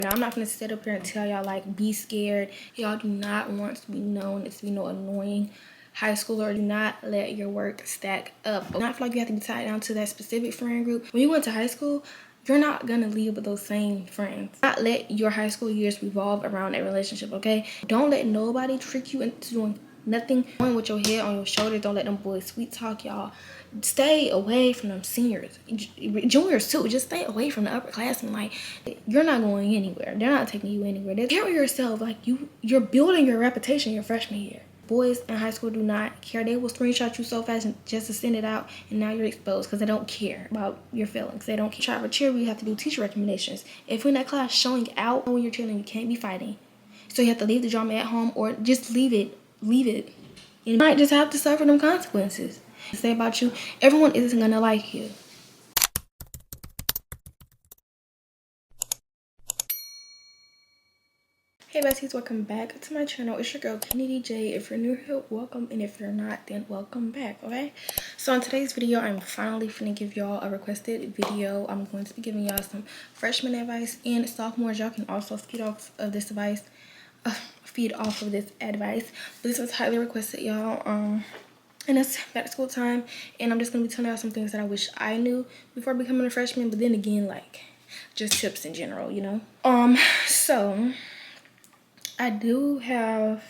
Now, I'm not gonna sit up here and tell y'all like be scared. Y'all do not want to be known as annoying high schooler. Do not let your work stack up. I not feel like you have to be tied down to that specific friend group. When you went to high school, you're not gonna leave with those same friends. Do not let your high school years revolve around a relationship, okay? Don't let nobody trick you into doing nothing. Going with your head on your shoulders. Don't let them boys sweet talk y'all. Stay away from them seniors, juniors too. Just stay away from the upperclassmen. Like, you're not going anywhere. They're not taking you anywhere. They carry yourself like you're building your reputation your freshman year. Boys in high school do not care. They will screenshot you so fast just to send it out, and now you're exposed because they don't care about your feelings. They don't care. Try to cheer, you have to do teacher recommendations. If you're in that class showing out when you're chilling, you can't be fighting. So you have to leave the drama at home or just leave it. Leave it. You might just have to suffer them consequences. Say about you, everyone isn't gonna like you. Hey besties, welcome back to my channel. It's your girl Kennedy J. If you're new here, welcome, and if you're not, then welcome back. Okay, so in today's video, I'm finally finna give y'all a requested video. I'm going to be giving y'all some freshman advice, and sophomores, y'all can also feed off of this advice. But this was highly requested, y'all. And it's back to school time, and I'm just gonna be telling y'all some things that I wish I knew before becoming a freshman, but then again, like, just tips in general, you know. So I do have,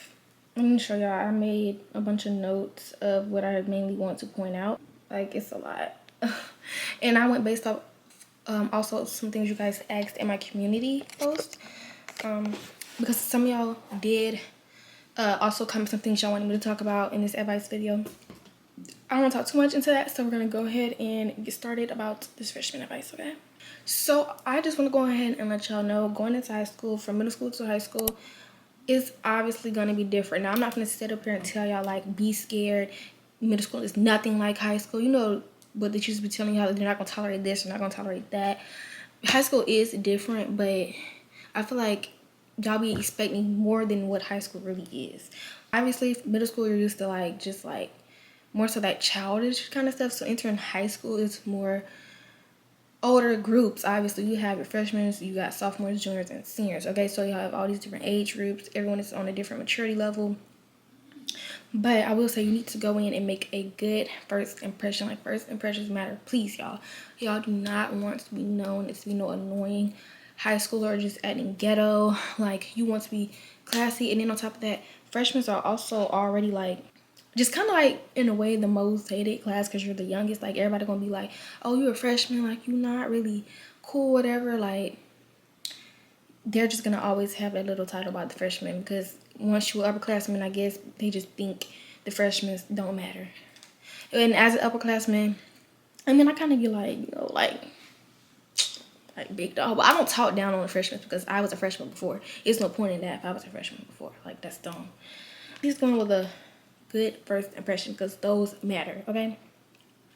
let me show y'all. I made a bunch of notes of what I mainly want to point out. Like, it's a lot. And I went based off also some things you guys asked in my community post, because some of y'all did also comment some things y'all wanted me to talk about in this advice video. I don't want to talk too much into that, so we're going to go ahead and get started about this freshman advice, okay? So I just want to go ahead and let y'all know, going into high school, from middle school to high school, is obviously going to be different. Now, I'm not going to sit up here and tell y'all, like, be scared. Middle school is nothing like high school. You know what they used to be telling y'all, they're not going to tolerate this, they're not going to tolerate that. High school is different, but I feel like y'all be expecting more than what high school really is. Obviously, middle school, you're used to, like, just, like, more so that childish kind of stuff. So entering high school is more older groups. Obviously, you have your freshmen, you got sophomores, juniors, and seniors. Okay, so you have all these different age groups. Everyone is on a different maturity level. But I will say you need to go in and make a good first impression. Like, first impressions matter. Please, y'all. Y'all do not want to be known as, you know, annoying high schooler or just acting ghetto. Like, you want to be classy. And then on top of that, freshmen are also already, like, just kind of like, in a way, the most hated class because you're the youngest. Like, everybody gonna be like, oh, you're a freshman, like, you're not really cool, whatever. Like, they're just gonna always have that little title about the freshmen, because once you're upperclassmen, I guess they just think the freshmen don't matter. And as an upperclassman, I mean, I kind of be like, you know, like big dog. But I don't talk down on the freshmen because I was a freshman before. It's no point in that if I was a freshman before. Like, that's dumb. He's going with a good first impression because those matter, okay?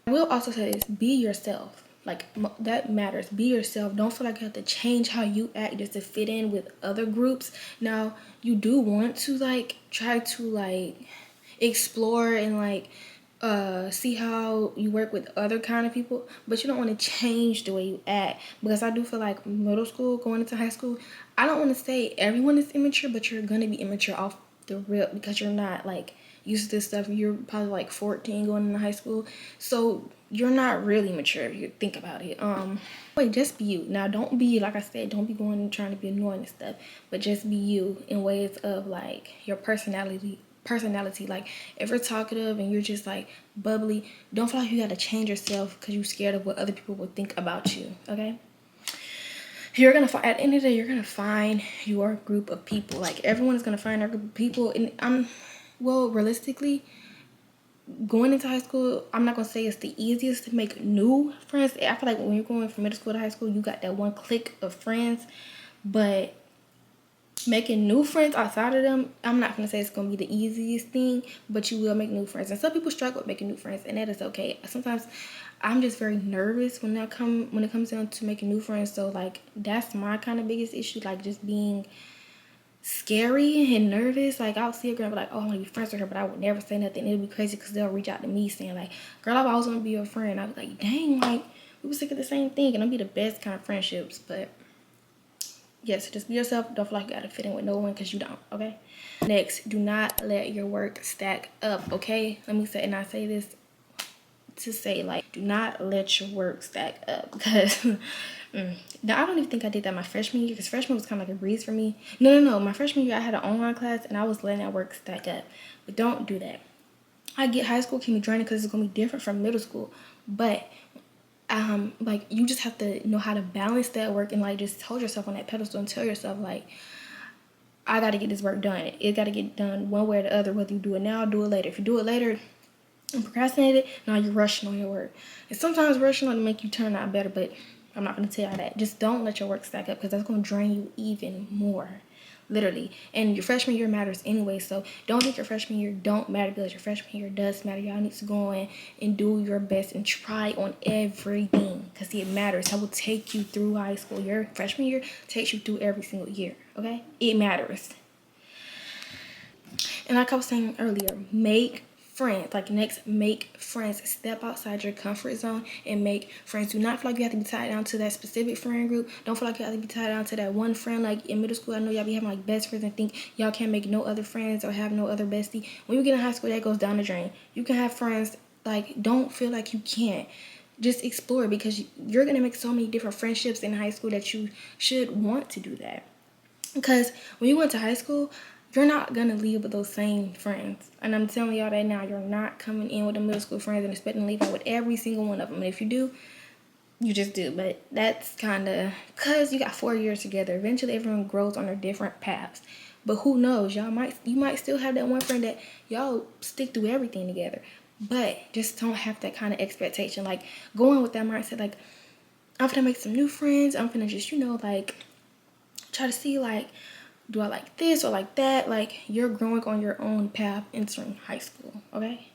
I will also say this: be yourself. Like, that matters. Be yourself. Don't feel like you have to change how you act just to fit in with other groups. Now, you do want to, like, try to, like, explore and, like, see how you work with other kind of people, but you don't want to change the way you act, because I do feel like middle school going into high school, I don't want to say everyone is immature, but you're gonna be immature off the rip because you're not, like, used to this stuff. You're probably like 14 going into high school, so you're not really mature if you think about it. Wait, just be you. Now, don't be, like I said, don't be going and trying to be annoying and stuff, but just be you in ways of, like, your personality. Like, if you're talkative and you're just, like, bubbly, don't feel like you gotta change yourself because you're scared of what other people will think about you, okay? You're gonna find, at the end of the day, you're gonna find your group of people. Like, everyone is gonna find their group of people. And well, realistically, going into high school, I'm not gonna say it's the easiest to make new friends. I feel like when you're going from middle school to high school, you got that one clique of friends, but making new friends outside of them, I'm not gonna say it's gonna be the easiest thing, but you will make new friends. And some people struggle with making new friends, and that is okay. Sometimes I'm just very nervous when it comes down to making new friends. So, like, that's my kind of biggest issue, like, just being scary and nervous. Like, I'll see a girl and be like, oh, I want to be friends with her, but I would never say nothing. It'll be crazy because they'll reach out to me saying, like, girl, I've always want to be your friend. I'll be like, dang, like, we were sick of the same thing. And it'll be the best kind of friendships. But Yes, just be yourself. Don't feel like you gotta fit in with no one, because you don't, okay? Next, do not let your work stack up, okay? Let me say, and I say this to say, like, do not let your work stack up, because now I don't even think I did that my freshman year, because freshman was kind of like a breeze for me. No, my freshman year I had an online class and I was letting that work stack up. But don't do that. I get high school can be draining because it's gonna be different from middle school, but like, you just have to know how to balance that work, and like, just hold yourself on that pedestal and tell yourself, like, I got to get this work done. It got to get done one way or the other, whether you do it now or do it later. If you do it later and procrastinate it, now you're rushing on your work. And sometimes rushing on to make you turn out better, but I'm not going to tell you that. Just don't let your work stack up, because that's going to drain you even more. Literally. And your freshman year matters anyway, so don't think your freshman year don't matter, because your freshman year does matter. Y'all need to go in and do your best and try on everything, because it matters. That will take you through high school. Your freshman year takes you through every single year, okay? It matters. And like I was saying earlier, make friends. Like, next, make friends. Step outside your comfort zone and make friends. Do not feel like you have to be tied down to that specific friend group. Don't feel like you have to be tied down to that one friend. Like, in middle school, I know y'all be having like best friends and think y'all can't make no other friends or have no other bestie. When you get in high school, that goes down the drain. You can have friends. Like, don't feel like you can't. Just explore, because you're going to make so many different friendships in high school that you should want to do that. Because when you went to high school, you're not going to leave with those same friends. And I'm telling y'all that now. You're not coming in with the middle school friends and expecting to leave out with every single one of them. And if you do, you just do. But that's kind of because you got 4 years together. Eventually, everyone grows on their different paths. But who knows? You might still have that one friend that y'all stick through everything together. But just don't have that kind of expectation. Like, going with that mindset, like, I'm going to make some new friends. I'm going to just, like, try to see, like, do I like this or like that? Like, you're growing on your own path entering high school, okay?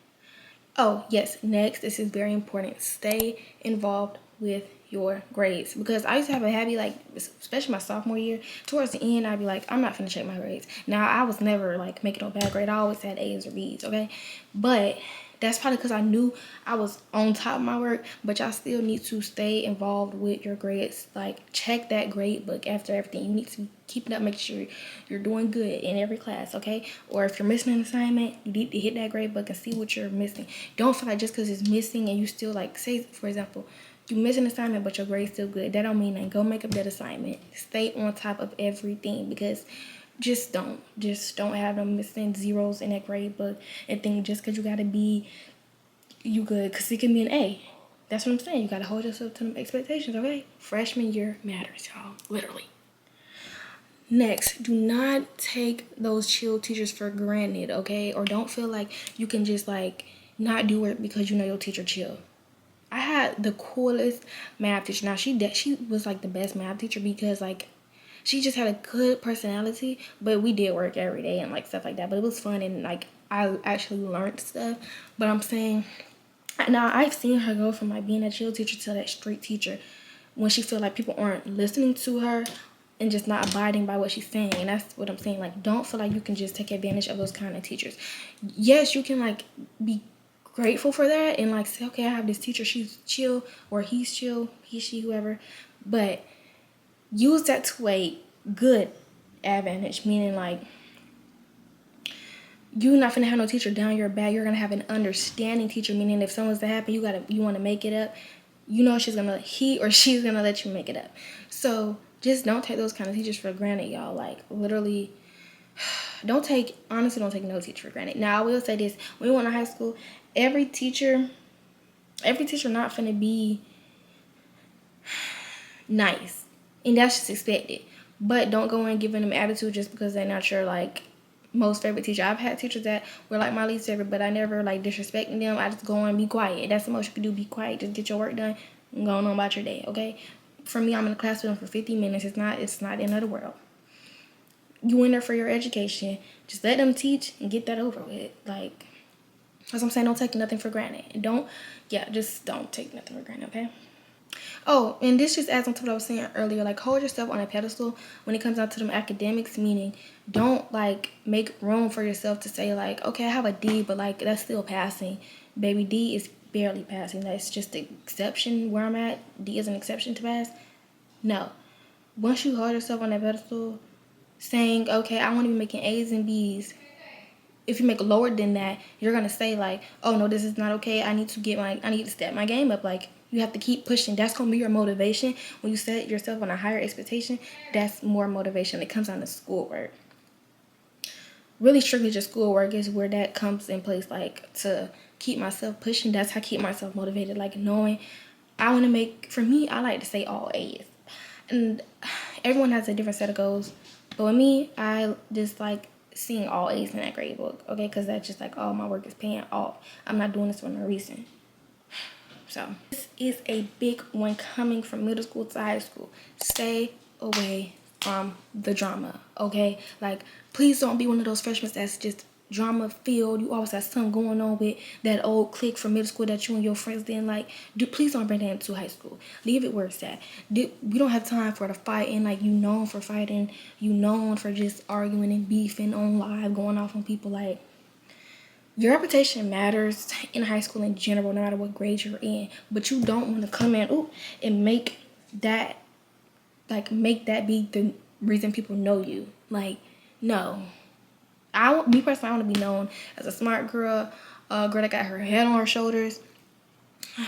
Oh, yes, next, this is very important. Stay involved with your grades, because I used to have a habit, like, especially my sophomore year, towards the end, I'd be like, I'm not finna check my grades. Now, I was never like making no bad grade. I always had A's or B's, okay? But that's probably because I knew I was on top of my work. But y'all still need to stay involved with your grades. Like, check that grade book after everything. You need to keep it up, make sure you're doing good in every class, okay? Or if you're missing an assignment, you need to hit that grade book and see what you're missing. Don't feel like just because it's missing and you still, like, say, for example, you miss an assignment but your grade's still good, that don't mean that. Go make up that assignment. Stay on top of everything, because just don't have them missing zeros in that grade book and think just because you gotta be, you good, because it can be an A. That's what I'm saying. You gotta hold yourself to them expectations, okay? Freshman year matters, y'all. Literally. Next, do not take those chill teachers for granted, okay? Or don't feel like you can just, like, not do it because you know your teacher chill. I had the coolest math teacher. Now, she was like the best math teacher, because, like, she just had a good personality, but we did work every day and, like, stuff like that. But it was fun, and, like, I actually learned stuff. But I'm saying, now I've seen her go from, like, being a chill teacher to that street teacher when she feel like people aren't listening to her and just not abiding by what she's saying. And that's what I'm saying. Like, don't feel like you can just take advantage of those kind of teachers. Yes, you can, like, be grateful for that and, like, say, okay, I have this teacher, she's chill, or he's chill, he, she, whoever, but use that to a good advantage, meaning, like, you're not gonna have no teacher down your back. You're gonna have an understanding teacher, meaning if something's to happen, you want to make it up, he or she's gonna let you make it up. So just don't take those kind of teachers for granted, y'all. Like, literally, honestly don't take no teacher for granted. Now, I will say this: when we went to high school, every teacher not finna be nice, and that's just expected. But don't go in giving them attitude just because they're not your, like, most favorite teacher. I've had teachers that were, like, my least favorite, but I never, like, disrespecting them. I just go and be quiet. That's the most you can do. Be quiet. Just get your work done and go on about your day, okay? For me, I'm in the class with them for 50 minutes. It's not the end of the world. You in there for your education. Just let them teach and get that over with. Like, as I'm saying, don't take nothing for granted. Just don't take nothing for granted, okay? Oh, and this just adds on to what I was saying earlier. Like, hold yourself on a pedestal when it comes down to them academics, meaning don't, like, make room for yourself to say, like, okay, I have a D, but, like, that's still passing. Baby, D is barely passing. That's just the exception where I'm at. D is an exception to pass. No. once you hold yourself on that pedestal, saying, okay, I want to be making A's and B's. If you make lower than that, you're gonna say like, oh no, this is not okay. I need to step my game up. Like, you have to keep pushing. That's gonna be your motivation. When you set yourself on a higher expectation, that's more motivation. It comes down to schoolwork. Really strictly just schoolwork is where that comes in place, like to keep myself pushing. That's how I keep myself motivated, like knowing I want to make, for me, I like to say all A's. And everyone has a different set of goals, but with me, I just like seeing all A's in that grade book, okay? Because that's just like, oh, my work is paying off. I'm not doing this for no reason. So this is a big one coming from middle school to high school. Stay away from the drama, okay? Like, please don't be one of those freshmen that's just drama filled. You always have something going on with that old clique from middle school that you and your friends didn't like. Please don't bring that into high school. Leave it where it's at. We don't have time for the fighting. Like, you known for fighting. You known for just arguing and beefing on live, going off on people. Like, your reputation matters in high school in general, no matter what grade you're in. But you don't want to come in and make that be the reason people know you. Like, no. Me personally, I want to be known as a smart girl, a girl that got her head on her shoulders.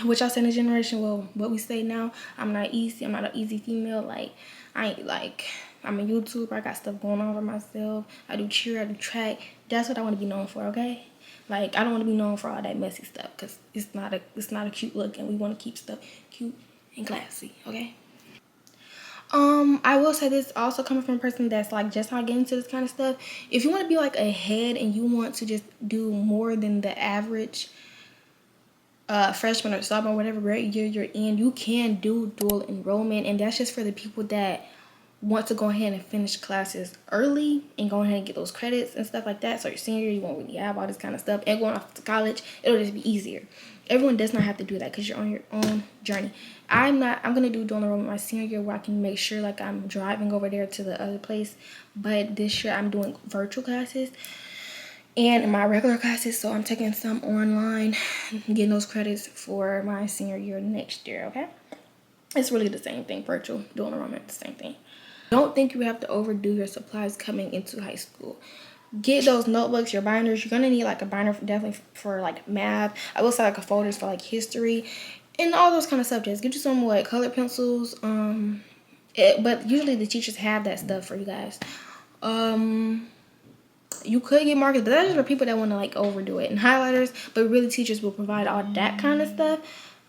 Which I say in the generation, well, what we say now, I'm not an easy female. Like, I ain't like, I'm a YouTuber. I got stuff going on for myself. I do cheer, I do track. That's what I want to be known for, okay? Like, I don't want to be known for all that messy stuff because it's not a cute look, and we want to keep stuff cute and classy, okay? I will say this also coming from a person that's like just not getting into this kind of stuff. If you want to be like ahead and you want to just do more than the average freshman or sophomore, whatever grade year you're in, you can do dual enrollment, and that's just for the people that want to go ahead and finish classes early and go ahead and get those credits and stuff like that. So your senior year, you won't really have all this kind of stuff, and going off to college, it'll just be easier. Everyone does not have to do that because you're on your own journey. I'm gonna do dual enrollment my senior year where I can make sure like I'm driving over there to the other place, but this year I'm doing virtual classes and my regular classes, so I'm taking some online, getting those credits for my senior year next year, okay? It's really the same thing, virtual, dual enrollment, the same thing. Don't think you have to overdo your supplies coming into high school. Get those notebooks, your binders. You're going to need like a binder definitely for like math. I will say like a folders for like history and all those kind of subjects. Get you some like colored pencils. But usually the teachers have that stuff for you guys. You could get markers, but that's just for people that want to like overdo it. And highlighters, but really teachers will provide all that kind of stuff.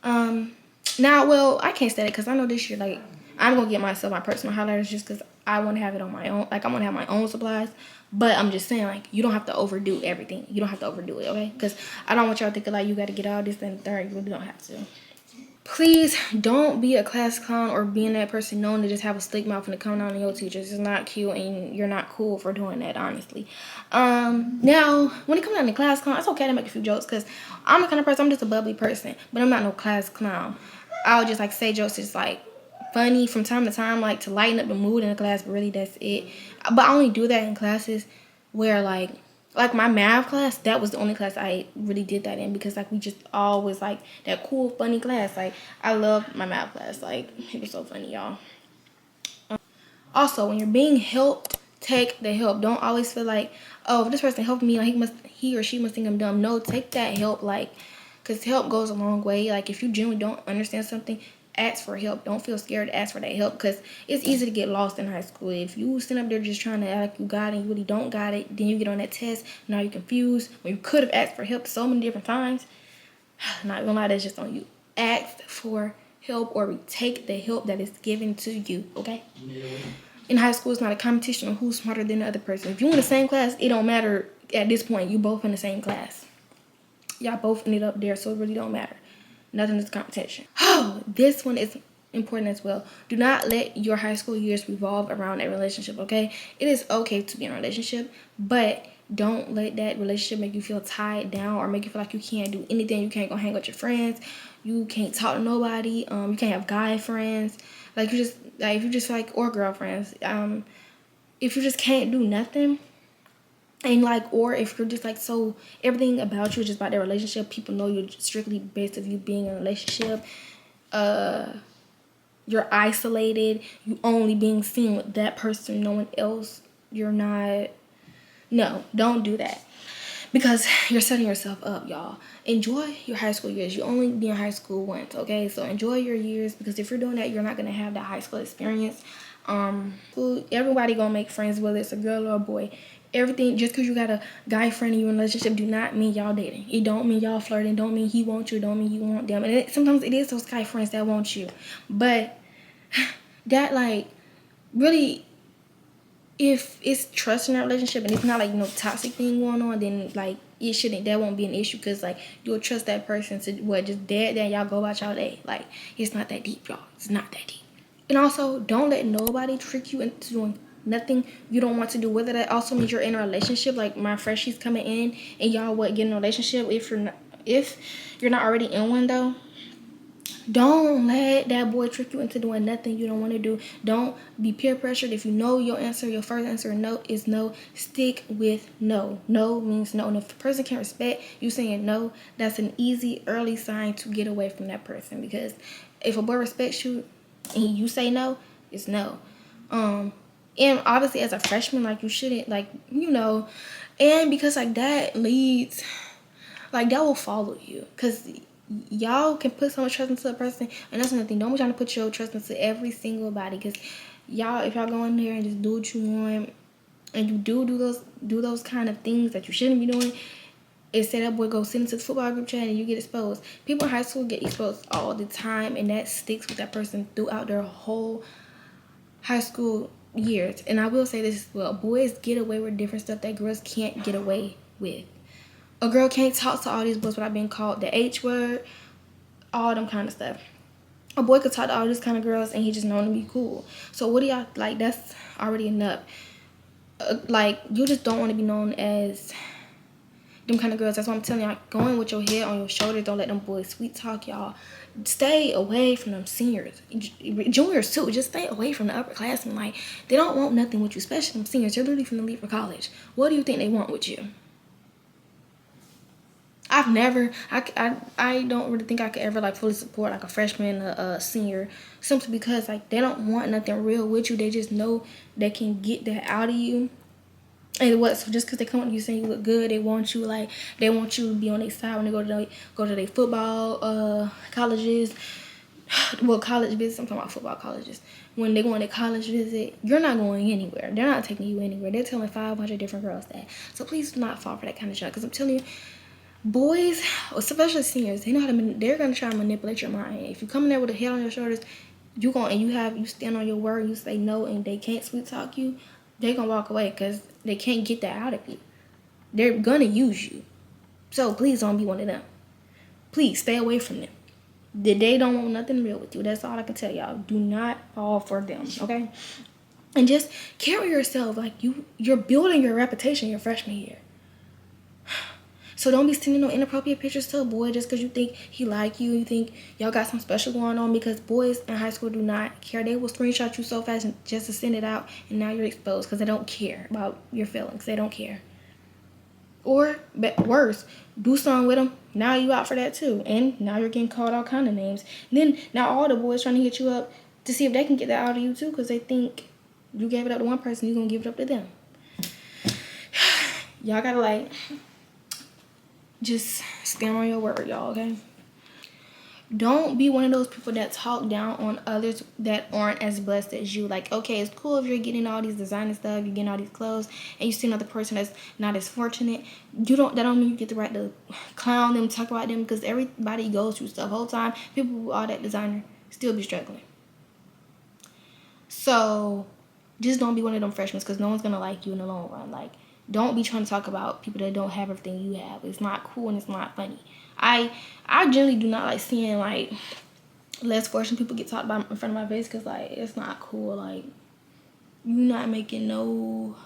Now, well, I can't say that because I know this year, like, I'm going to get myself my personal highlighters just because I want to have it on my own. Like, I want to have my own supplies. But I'm just saying, like, you don't have to overdo everything. You don't have to overdo it, okay? Because I don't want y'all thinking, like, you got to get all this and the third. You really don't have to. Please don't be a class clown or being that person known to just have a slick mouth and to come down on your teachers. It's not cute, and you're not cool for doing that, honestly. Now, when it comes down to class clown, it's okay to make a few jokes because I'm the kind of person, I'm just a bubbly person, but I'm not no class clown. I'll just like say jokes just like funny from time to time, like to lighten up the mood in the class, but really that's it. But I only do that in classes where like my math class, that was the only class I really did that in because like we just always like that cool funny class. Like I loved my math class. Like it was so funny, y'all. Also, when you're being helped, take the help. Don't always feel like, oh, if this person helped me, like he or she must think I'm dumb. No, take that help, like, because help goes a long way. Like if you genuinely don't understand something, ask for help. Don't feel scared to ask for that help because it's easy to get lost in high school. If you sit up there just trying to act like you got it and you really don't got it, then you get on that test, now you're confused when you could have asked for help so many different times. Not gonna lie, that's just on you. Ask for help or take the help that is given to you, okay? In high school, it's not a competition on who's smarter than the other person. If you're in the same class, it don't matter at this point. You both in the same class. Y'all both ended up there, so it really don't matter. Nothing is competition. Oh, this one is important as well. Do not let your high school years revolve around a relationship, okay? It is okay to be in a relationship, but don't let that relationship make you feel tied down or make you feel like you can't do anything. You can't go hang with your friends. You can't talk to nobody. You can't have guy friends. Like you just like if you just like or girlfriends. If you just can't do nothing. And like, or if you're just like, so everything about you is just about their relationship, people know you're strictly based on you being in a relationship, you're isolated, you only being seen with that person, no one else. You're not, no, don't do that. Because you're setting yourself up, y'all. Enjoy your high school years. You only be in high school once, okay? So enjoy your years, because if you're doing that, you're not gonna have that high school experience. Everybody gonna make friends, whether it's a girl or a boy. Everything, just because you got a guy friend in your relationship, do not mean y'all dating. It don't mean y'all flirting. Don't mean he wants you. Don't mean you want them. And sometimes it is those guy friends that want you, but that, like, really, if it's trust in that relationship and it's not like no toxic thing going on, then like that won't be an issue, because like you'll trust that person to just dead there, y'all go about y'all day. Like, it's not that deep, y'all. It's not that deep. And also, don't let nobody trick you into doing nothing you don't want to do. Whether that also means you're in a relationship, like my freshie's coming in and y'all get in a relationship. If you're not already in one though, don't let that boy trick you into doing nothing you don't want to do. Don't be peer pressured. If you know your answer, your first answer no is no, stick with no. No means no. And if the person can't respect you saying no, that's an easy early sign to get away from that person. Because if a boy respects you and you say no, it's no. And obviously as a freshman, like, you shouldn't, like, and because like that leads, like, that will follow you, because y'all can put so much trust into a person. And that's another thing, don't be trying to put your trust into every single body, because if y'all go in there and just do what you want, and you do those kind of things that you shouldn't be doing, instead that boy go sit into the football group chat and you get exposed. People in high school get exposed all the time, and that sticks with that person throughout their whole high school years. And I will say this as well, boys get away with different stuff that girls can't get away with. A girl can't talk to all these boys without being called the H word, all them kind of stuff. A boy could talk to all these kind of girls and he just known to be cool. So what do y'all, like, that's already enough. Like, you just don't want to be known as them kind of girls. That's why I'm telling y'all, going with your head on your shoulders. Don't let them boys sweet talk y'all. Stay away from them seniors, juniors too. Just stay away from the upperclassmen. Like, they don't want nothing with you, especially them seniors. They're literally finna leave for college. What do you think they want with you? I don't really think I could ever like fully support like a freshman, a senior, simply because like they don't want nothing real with you. They just know they can get that out of you. And so just because they come up to you saying you look good, they want you to be on their side when they go to their football colleges. Well, college visits, I'm talking about football colleges. When they go on their college visit, you're not going anywhere. They're not taking you anywhere. They're telling 500 different girls that. So please do not fall for that kind of shit. Because I'm telling you, boys, especially seniors, they're gonna try to manipulate your mind. If you come in there with a head on your shoulders, you stand on your word, you say no, and they can't sweet talk you, they're gonna walk away because they can't get that out of you. They're gonna use you. So please don't be one of them. Please stay away from them. They don't want nothing real with you. That's all I can tell y'all. Do not fall for them, okay? And just carry yourself like you're building your reputation your freshman year. So don't be sending no inappropriate pictures to a boy just because you think he like you. You think y'all got something special going on, because boys in high school do not care. They will screenshot you so fast just to send it out, and now you're exposed because they don't care about your feelings. They don't care. Or worse, do something with them. Now you out for that too, and now you're getting called all kind of names. And then now all the boys trying to hit you up to see if they can get that out of you too, because they think you gave it up to one person, you're gonna give it up to them. Y'all gotta like just stand on your word, y'all, okay? Don't be one of those people that talk down on others that aren't as blessed as you. Like, okay, it's cool if you're getting all these designer stuff, you're getting all these clothes, and you see another person that's not as fortunate. That don't mean you get the right to clown them, talk about them, because everybody goes through stuff. Whole time, people with all that designer still be struggling. So just don't be one of them freshmen, because no one's gonna like you in the long run. Like, don't be trying to talk about people that don't have everything you have. It's not cool and it's not funny. I generally do not like seeing like less fortunate people get talked about in front of my face, because like it's not cool. Like, you're not getting no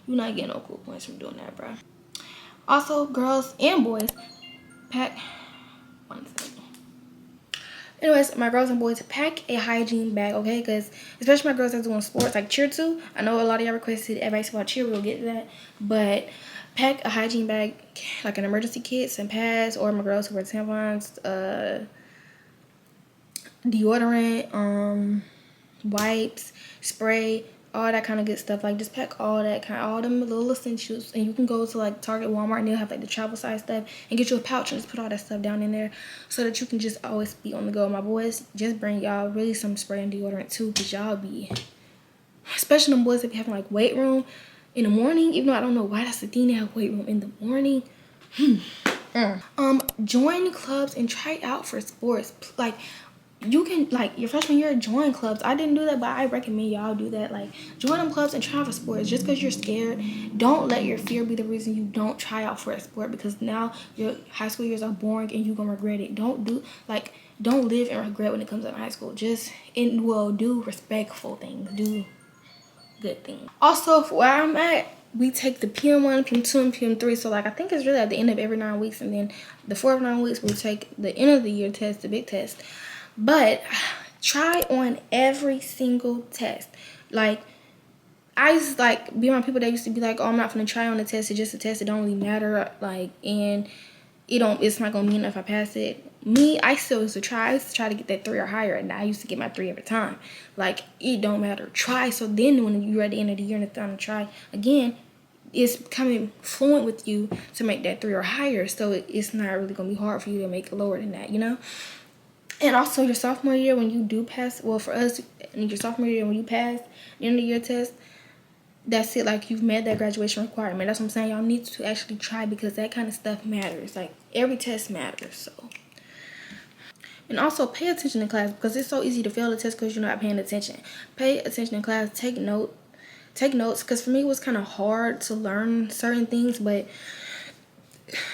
cool points from doing that, bro. Also, girls and boys, pack one second. Anyways, my girls and boys, pack a hygiene bag, okay? Because especially my girls that's doing sports, like cheer too. I know a lot of y'all requested advice about cheer. We'll get to that. But pack a hygiene bag, like an emergency kit, some pads, or my girls who wear tampons, deodorant, wipes, spray, all that kind of good stuff. Like, just pack all them little essentials, and you can go to like Target, Walmart, and they'll have like the travel size stuff, and get you a pouch and just put all that stuff down in there so that you can just always be on the go. My boys, just bring y'all really some spray and deodorant too, because y'all be, especially them boys that be having like weight room in the morning, even though I don't know why that's the thing, they have weight room in the morning. Join clubs and try out for sports. Like, you can, like, your freshman year, join clubs. I didn't do that, but I recommend y'all do that. Like, join them clubs and try out for sports. Just because you're scared, don't let your fear be the reason you don't try out for a sport, because now your high school years are boring and you're gonna regret it. Don't live in regret when it comes to high school. Just do respectful things. Do good things. Also, for where I'm at, we take the PM1, PM2, and PM3. So, like, I think it's really at the end of every 9 weeks, and then the 4 9 weeks we'll take the end of the year test, the big test. But try on every single test. Like, I used to like be around people that used to be like, oh, I'm not gonna try on the test, it's just a test, it don't really matter, like, and it's not gonna mean if I pass it. Me, I still used to try. I used to try to get that 3 or higher, and I used to get my 3 every time. Like, it don't matter. Try. So then when you're at the end of the year and it's time to try again, it's becoming fluent with you to make that 3 or higher. So it's not really gonna be hard for you to make it lower than that, you know? And also your sophomore year, when you do pass, well, for us, in your sophomore year, when you pass the end of the year test, that's it. Like, you've met that graduation requirement. That's what I'm saying. Y'all need to actually try, because that kind of stuff matters. Like, every test matters. So, and also pay attention in class, because it's so easy to fail the test because you're not paying attention. Pay attention in class. Take notes, because for me it was kind of hard to learn certain things, but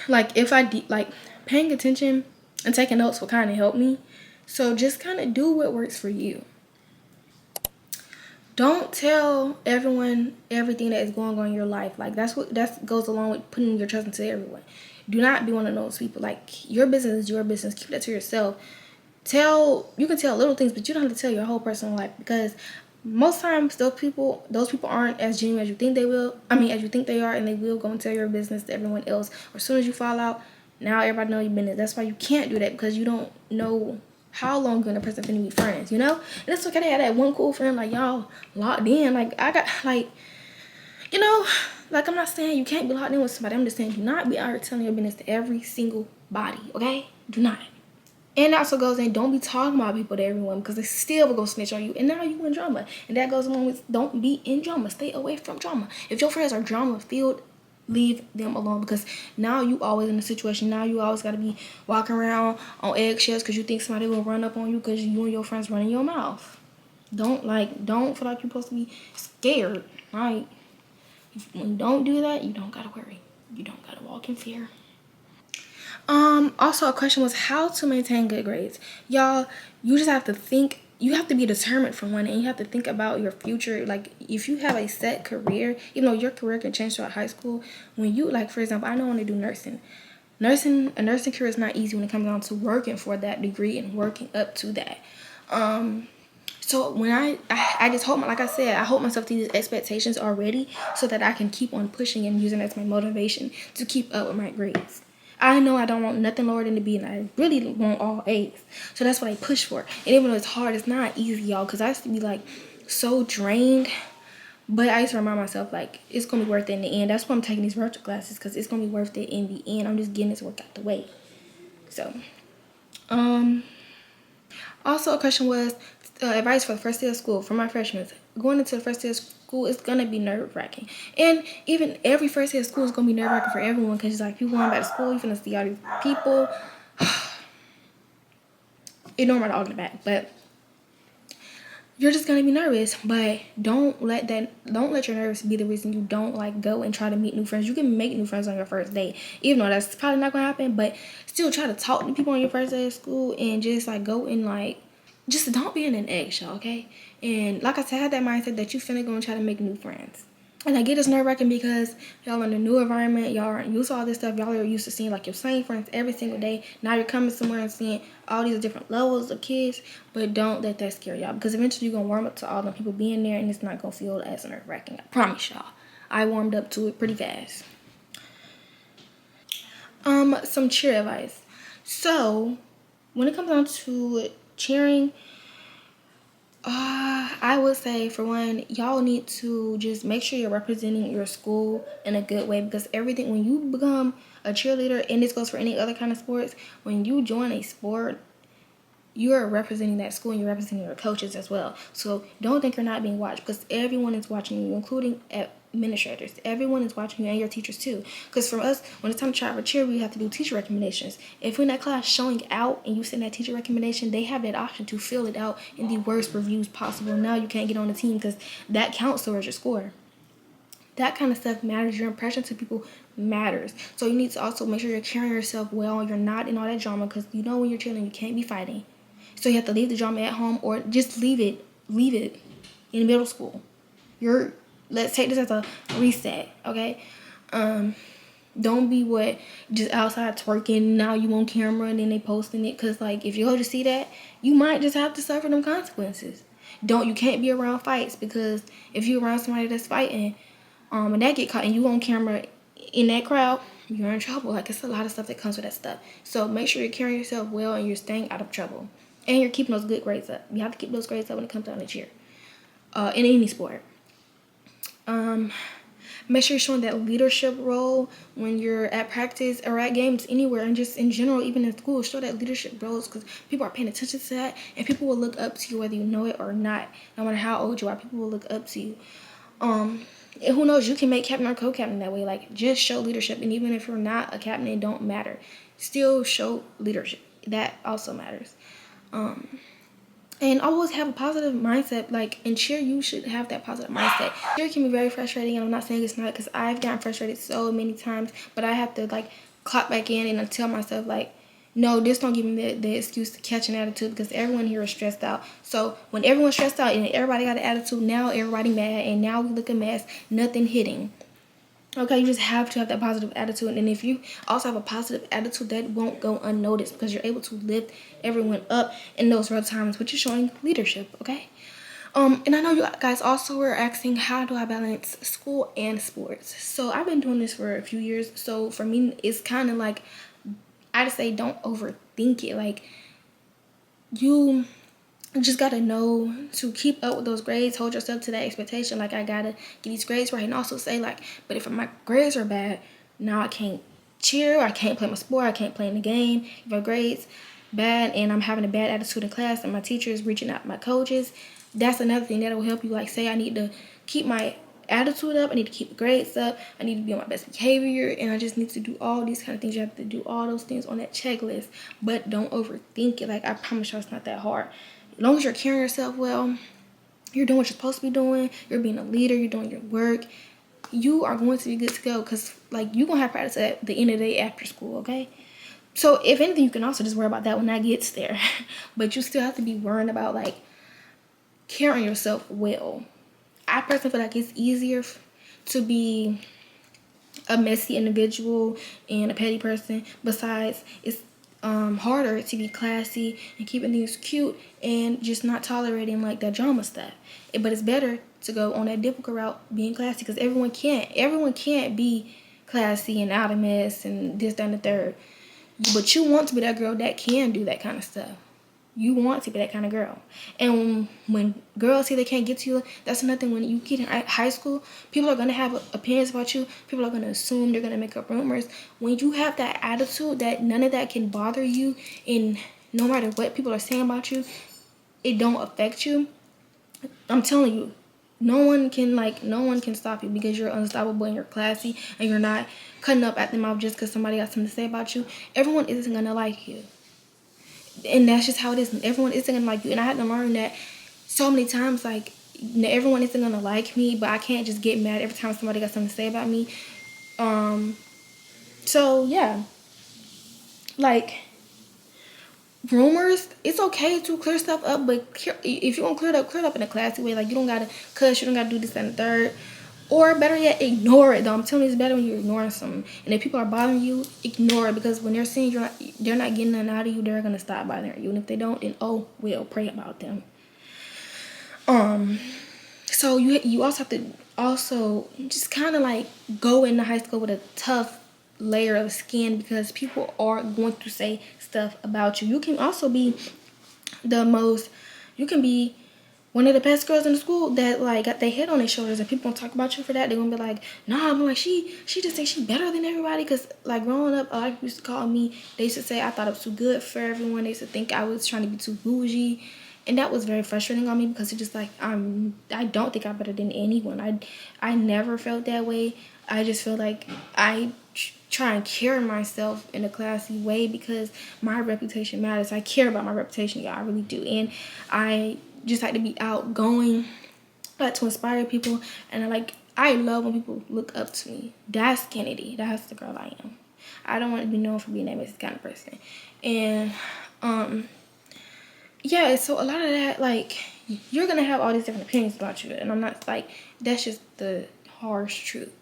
like, if like, paying attention and taking notes will kind of help me. So just kind of do what works for you. Don't tell everyone everything that is going on in your life. Like, that goes along with putting your trust into everyone. Do not be one of those people. Like, your business is your business. Keep that to yourself. You can tell little things, but you don't have to tell your whole personal life, because most times those people aren't as genuine as you think they will. As you think they are, and they will go and tell your business to everyone else. Or as soon as you fall out, now everybody knows your business. That's why you can't do that, because you don't know how long you and a person finna be friends, you know? And it's okay to have that one cool friend, like, y'all locked in. Like, I got, like, you know, like, I'm not saying you can't be locked in with somebody. I'm just saying, do not be out here telling your business to every single body, okay? Do not. And that also goes in, don't be talking about people to everyone, because they still will go snitch on you. And now you in drama. And that goes along with, don't be in drama. Stay away from drama. If your friends are drama-filled, leave them alone, because now you always in a situation. Now you always got to be walking around on eggshells because you think somebody will run up on you because you and your friends running your mouth. Don't feel like you're supposed to be scared. Right? When you don't do that, you don't got to worry. You don't got to walk in fear. Also, a question was how to maintain good grades. Y'all, you just have to think. You have to be determined for one, and you have to think about your future. Like, if you have a set career, even though your career can change throughout high school, when you, like, for example, I know I want to do nursing. A nursing career is not easy when it comes down to working for that degree and working up to that. So when I just hope, like I said, I hope myself to these expectations already, so that I can keep on pushing and using that as my motivation to keep up with my grades. I know I don't want nothing lower than a B, and I really want all A's. So that's what I push for. And even though it's hard, it's not easy, y'all, because I used to be, like, so drained. But I used to remind myself, like, it's going to be worth it in the end. That's why I'm taking these virtual classes, because it's going to be worth it in the end. I'm just getting this work out the way. So, also a question was advice for the first day of school for my freshmen. Going into the first day of school is going to be nerve-wracking. And even every first day of school is going to be nerve-wracking for everyone, because, like, you going back to school, you're going to see all these people. Ignore my dog in the back, but you're just going to be nervous. But don't let your nerves be the reason you don't, like, go and try to meet new friends. You can make new friends on your first day, even though that's probably not going to happen, but still try to talk to people on your first day of school, and just, like, go and, like, just don't be in an eggshell, okay? And like I said, have that mindset that you finna go and try to make new friends. And I get it's nerve-wracking because y'all in a new environment, y'all aren't used to all this stuff. Y'all are used to seeing, like, your same friends every single day. Now you're coming somewhere and seeing all these different levels of kids. But don't let that scare y'all, because eventually you're gonna warm up to all the people being there, and it's not gonna feel as nerve-wracking. I promise y'all. I warmed up to it pretty fast. Some cheer advice. So when it comes down to cheering, I would say, for one, y'all need to just make sure you're representing your school in a good way, because everything, when you become a cheerleader, and this goes for any other kind of sports, when you join a sport, you are representing that school and you're representing your coaches as well. So don't think you're not being watched, because everyone is watching you, including administrators. Everyone is watching you, and your teachers too. Because for us, when it's time to try for cheer, we have to do teacher recommendations. If we're in that class showing out and you send that teacher recommendation, they have that option to fill it out in the worst reviews possible. Now you can't get on the team because that counts towards your score. That kind of stuff matters. Your impression to people matters. So you need to also make sure you're carrying yourself well. You're not in all that drama, because you know when you're chilling, you can't be fighting. So you have to leave the drama at home, or just leave it in middle school. Let's take this as a reset, okay? Don't be just outside twerking, now you on camera and then they posting it, because like if you go to see that, you might just have to suffer them consequences. You can't be around fights, because if you're around somebody that's fighting, and that get caught and you on camera in that crowd, you're in trouble. Like, it's a lot of stuff that comes with that stuff. So make sure you're carrying yourself well and you're staying out of trouble. And you're keeping those good grades up. You have to keep those grades up when it comes down to cheer. In any sport. Make sure you're showing that leadership role when you're at practice or at games anywhere, and just in general, even in school. Show that leadership roles, because people are paying attention to that, and people will look up to you whether you know it or not. No matter how old you are, people will look up to you. And who knows, you can make captain or co-captain that way. Like, just show leadership. And even if you're not a captain, it don't matter. Still show leadership. That also matters. And always have a positive mindset. Like, in cheer, you should have that positive mindset. Cheer can be very frustrating, and I'm not saying it's not, because I've gotten frustrated so many times. But I have to, like, clock back in and tell myself, like, no, this don't give me the excuse to catch an attitude, because everyone here is stressed out. So when everyone's stressed out and everybody got an attitude, now everybody mad, and now we look a mess, nothing hitting. Okay, you just have to have that positive attitude. And if you also have a positive attitude, that won't go unnoticed, because you're able to lift everyone up in those rough times, which is showing leadership, okay? And I know you guys also were asking, how do I balance school and sports? So I've been doing this for a few years. So for me, it's kind of like, I just say don't overthink it. Like, you just gotta know to keep up with those grades, hold yourself to that expectation. Like, I gotta get these grades right, and also say, like, but if my grades are bad, now I can't cheer, I can't play my sport, I can't play in the game. If my grades bad and I'm having a bad attitude in class and my teacher is reaching out to my coaches, that's another thing that will help you. Like, say I need to keep my attitude up, I need to keep the grades up, I need to be on my best behavior, and I just need to do all these kind of things. You have to do all those things on that checklist, but don't overthink it. Like, I promise you, it's not that hard. As long as you're carrying yourself well, you're doing what you're supposed to be doing, you're being a leader, you're doing your work, you are going to be good to go. Because, like, you're going to have practice at the end of the day after school, okay? So if anything, you can also just worry about that when that gets there. But you still have to be worrying about, like, carrying yourself well. I personally feel like it's easier to be a messy individual and a petty person. Besides, it's harder to be classy and keeping things cute and just not tolerating, like, that drama stuff. But it's better to go on that difficult route, being classy, because everyone can't be classy and out of mess and this, that, and the third. But you want to be that girl that can do that kind of stuff. You want to be that kind of girl. And when girls see they can't get to you, that's another thing. When you get in high school, people are going to have opinions about you. People are going to assume, they're going to make up rumors. When you have that attitude that none of that can bother you, and no matter what people are saying about you, it don't affect you, I'm telling you, no one can stop you, because you're unstoppable and you're classy and you're not cutting up at the mouth just because somebody got something to say about you. Everyone isn't going to like you. And that's just how it is. Everyone isn't gonna like you. And I had to learn that so many times. Like, everyone isn't gonna like me, but I can't just get mad every time somebody got something to say about me. So yeah, like, rumors, it's okay to clear stuff up, but if you want to clear it up in a classy way. Like, you don't gotta cuss, you don't gotta do this and the third. Or better yet, ignore it, though. I'm telling you, it's better when you're ignoring something. And if people are bothering you, ignore it. Because when they're seeing they're not getting nothing out of you, they're going to stop bothering you. And if they don't, then, oh, well, pray about them. So you also have to just kind of, like, go into high school with a tough layer of skin, because people are going to say stuff about you. You can also be you can be one of the best girls in the school that like got their head on their shoulders, and people gonna talk about you for that. They're gonna be like, nah, I'm like, she just thinks she better than everybody. Because like growing up, a lot of people used to call me, they used to say I thought I was too good for everyone. They used to think I was trying to be too bougie, and that was very frustrating on me, because it's just like I don't think I'm better than anyone. I never felt that way. I just feel like I try and carry myself in a classy way, because my reputation matters. I care about my reputation, y'all. I really do. And I just like to be outgoing. I like to inspire people. And I love when people look up to me. That's Kennedy. That's the girl I am. I don't want to be known for being that kind of person. And yeah, so a lot of that, like, you're gonna have all these different opinions about you, and I'm not like, that's just the harsh truth.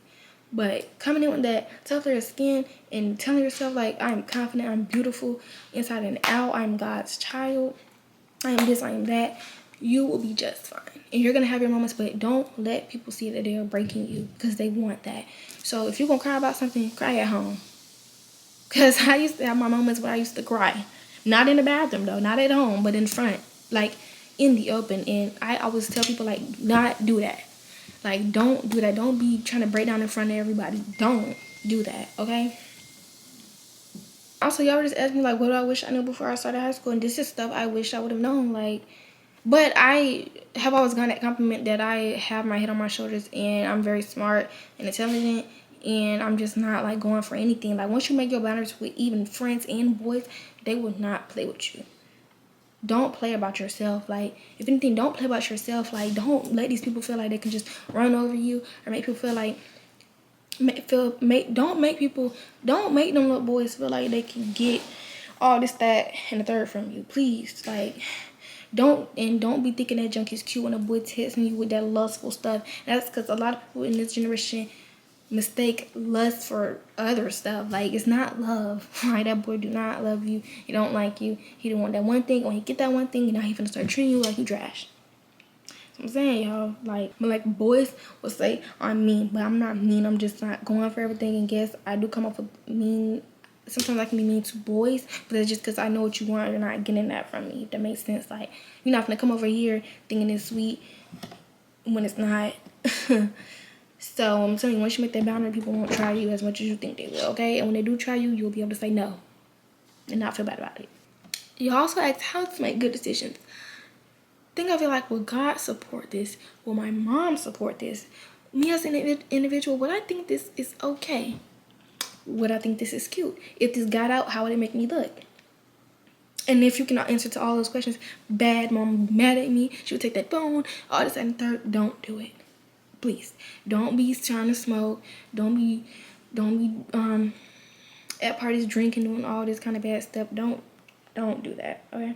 But coming in with that tough layer of skin and telling yourself, like, I'm confident, I'm beautiful inside and out, I'm God's child, I am this, I am that, you will be just fine. And you're going to have your moments, but don't let people see that they are breaking you, because they want that. So if you're going to cry about something, cry at home. Because I used to have my moments where I used to cry. Not in the bathroom, though. Not at home, but in front. Like, in the open. And I always tell people, like, not do that. Like, don't do that. Don't be trying to break down in front of everybody. Don't do that, okay? Also, y'all just asked me, like, what do I wish I knew before I started high school? And this is stuff I wish I would have known. Like, but I have always gotten that compliment that I have my head on my shoulders and I'm very smart and intelligent. And I'm just not, like, going for anything. Like, once you make your boundaries with even friends and boys, they will not play with you. Don't play about yourself. Like, if anything, don't play about yourself. Like, don't let these people feel like they can just run over you, or make people feel like don't make them little boys feel like they can get all this, that, and the third from you. Please, like, don't be thinking that junk is cute when a boy texting you with that lustful stuff. That's because a lot of people in this generation mistake lust for other stuff. Like, it's not love. Like, that boy do not love you. He don't like you. He don't want that one thing. When he get that one thing, now he finna start treating you like you trash. So I'm saying, y'all, like boys will say I'm mean, but I'm not mean. I'm just not going for everything. And guess I do come up with mean. Sometimes I can be mean to boys, but it's just because I know what you want. You're not getting that from me. If that makes sense. Like, you're not gonna come over here thinking it's sweet when it's not. So I'm telling you, once you make that boundary, people won't try you as much as you think they will, okay? And when they do try you, you'll be able to say no and not feel bad about it. You also asked how to make good decisions. I feel like, will God support this? Will my mom support this? Me as an individual, would I think this is okay? Would I think this is cute? If this got out, how would it make me look? And if you cannot answer to all those questions, bad mom would be mad at me. She would take that phone, all this and third. Don't do it. Please, don't be trying to smoke. Don't be at parties drinking, doing all this kind of bad stuff. Don't do that, okay?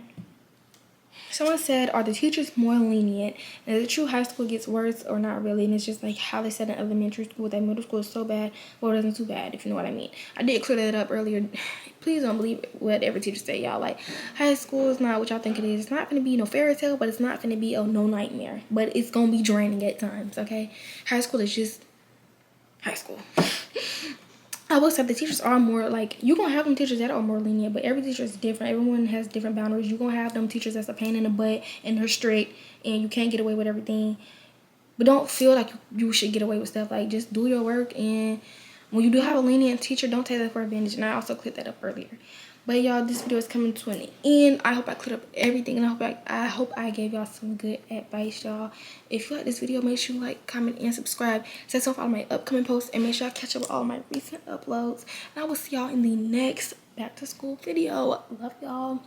Someone said, are the teachers more lenient? And is it true high school gets worse or not really? And it's just like how they said in elementary school that middle school is so bad, well, it isn't too bad, if you know what I mean. I did clear that up earlier. Please don't believe what every teacher say, y'all. Like, high school is not what y'all think it is. It's not going to be no fairy tale, but it's not going to be no nightmare. But it's going to be draining at times, okay? High school is just high school. I will say the teachers are more, like, you're going to have them teachers that are more lenient, but every teacher is different. Everyone has different boundaries. You're going to have them teachers that's a pain in the butt, and they're strict, and you can't get away with everything. But don't feel like you should get away with stuff. Like, just do your work, and when you do have a lenient teacher, don't take that for advantage. And I also cleared that up earlier. But y'all, this video is coming to an end. I hope I cleared up everything, and I hope I gave y'all some good advice, y'all. If you like this video, make sure you like, comment, and subscribe. Set off all my upcoming posts, and make sure I catch up with all my recent uploads. And I will see y'all in the next back to school video. Love y'all.